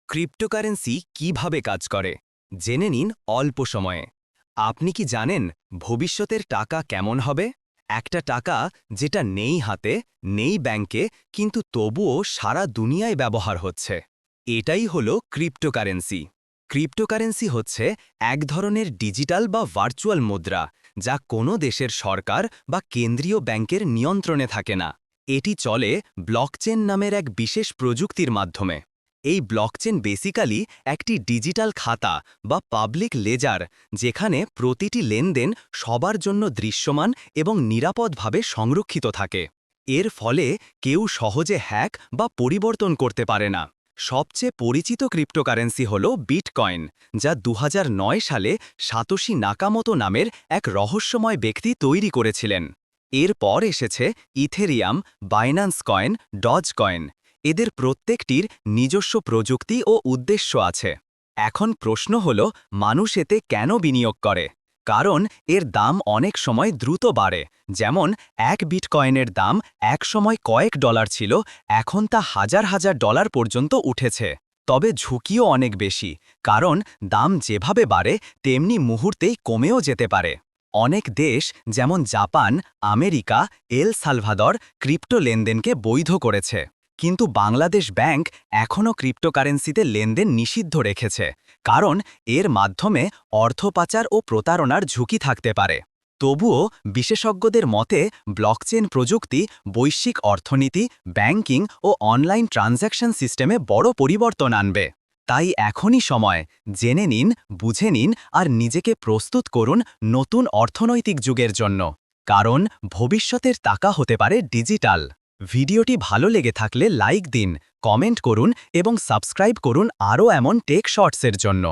Cryptocurrency কিভাবে কাজ করে জেনে নিন অল্প সময়ে। আপনি কি জানেন ভবিষ্যতের টাকা কেমন হবে? একটা টাকা যেটা নেই হাতে, নেই ব্যাংকে, কিন্তু তবুও সারা দুনিয়ায় ব্যবহার হচ্ছে। এটাই হলো ক্রিপ্টোকারেন্সি। ক্রিপ্টোকারেন্সি হচ্ছে এক ধরনের ডিজিটাল বা ভার্চুয়াল মুদ্রা, যা কোনো দেশের সরকার বা কেন্দ্রীয় ব্যাংকের নিয়ন্ত্রণে থাকে না। এটি চলে ব্লকচেন নামের এক বিশেষ প্রযুক্তির মাধ্যমে। এই ব্লকচেন বেসিক্যালি একটি ডিজিটাল খাতা বা পাবলিক লেজার, যেখানে প্রতিটি লেনদেন সবার জন্য দৃশ্যমান এবং নিরাপদভাবে সংরক্ষিত থাকে। এর ফলে কেউ সহজে হ্যাক বা পরিবর্তন করতে পারে না। সবচেয়ে পরিচিত ক্রিপ্টোকারেন্সি হল বিটকয়েন, যা 2009 সালে সাতোশি নাকামোতো নামের এক রহস্যময় ব্যক্তি তৈরি করেছিলেন। এরপর এসেছে Ethereum, Binance coin, Doge coin. এদের প্রত্যেকটির নিজস্ব প্রযুক্তি ও উদ্দেশ্য আছে। এখন প্রশ্ন হল, মানুষ এতে কেন বিনিয়োগ করে? কারণ এর দাম অনেক সময় দ্রুত বাড়ে। যেমন এক বিটকয়েনের দাম এক সময় কয়েক ডলার ছিল, এখন তা হাজার হাজার ডলার পর্যন্ত উঠেছে। তবে ঝুঁকিও অনেক বেশি, কারণ দাম যেভাবে বাড়ে তেমনি মুহূর্তেই কমেও যেতে পারে। অনেক দেশ যেমন Japan, America, El Salvador crypto লেনদেনকে বৈধ করেছে। কিন্তু বাংলাদেশ ব্যাংক এখনও ক্রিপ্টোকারেন্সিতে লেনদেন নিষিদ্ধ রেখেছে, কারণ এর মাধ্যমে অর্থ পাচার ও প্রতারণার ঝুঁকি থাকতে পারে। তবুও বিশেষজ্ঞদের মতে ব্লকচেন প্রযুক্তি বৈশ্বিক অর্থনীতি, ব্যাংকিং ও অনলাইন ট্রানজ্যাকশন সিস্টেমে বড় পরিবর্তন আনবে। তাই এখনই সময়, জেনে নিন, বুঝে নিন আর নিজেকে প্রস্তুত করুন নতুন অর্থনৈতিক যুগের জন্য। কারণ ভবিষ্যতের টাকা হতে পারে ডিজিটাল। ভিডিওটি ভালো লেগে থাকলে লাইক দিন, কমেন্ট করুন এবং সাবস্ক্রাইব করুন আরও এমন টেক শর্টসের জন্য।